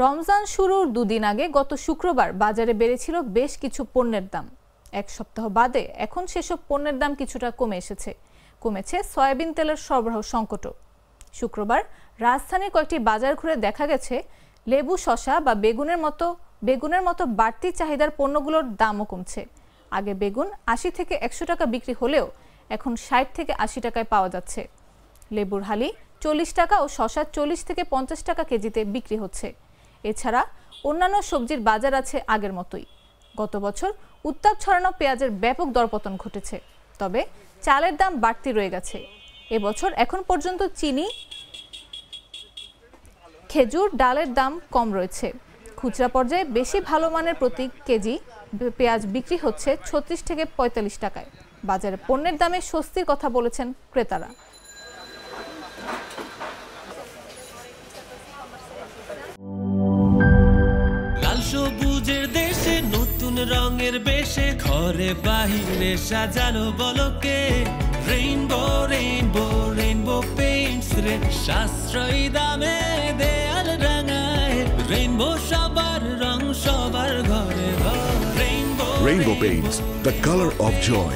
রমজান শুরুর দুদিন আগে গত শুক্রবার বাজারে বেড়েছিল বেশ কিছু পণ্যের দাম। এক সপ্তাহ বাদে এখন সেসব পণ্যের দাম কিছুটা কমেছে সয়াবিন তেলের সরবরাহ সংকটও। শুক্রবার রাজধানীর কয়েকটি বাজার ঘুরে দেখা গেছে লেবু, শসা বা বেগুনের মতো বাড়তি চাহিদার পণ্যগুলোর দামও কমছে। আগে বেগুন ৮০ থেকে ১০০ টাকা বিক্রি হলেও এখন ৬০ থেকে ৮০ টাকায় পাওয়া যাচ্ছে। লেবুর হালি ৪০ টাকা ও শসা ৪০ থেকে ৫০ টাকা কেজিতে বিক্রি হচ্ছে। এছাড়া অন্যান্য সবজির বাজার আছে আগের মতোই। গত বছর উত্তাপ ছড়ানো পেঁয়াজের ব্যাপক দরপতন ঘটেছে, তবে চালের দাম বাড়তি রয়ে গেছে। এবছর এখন পর্যন্ত চিনি, খেজুর, ডালের দাম কম রয়েছে। খুচরা পর্যায়ে বেশি ভালো মানের প্রতি কেজি পেঁয়াজ বিক্রি হচ্ছে ৩৬ থেকে ৪৫ টাকায়। বাজারে পণ্যের দামে স্বস্তির কথা বলেছেন ক্রেতারা। সবুজের দেশে নতুন রঙের বেশে ঘরে বাহিরে সাজানো বলকে রেইনবো রেইনবো রেইনবো পেইন্টস রে সাশ্রয়ী দামে দেয়াল রাঙায় রেইনবো সবার রং সবার ঘরে ঘরে rainbow Rainbow Paints, the color of joy.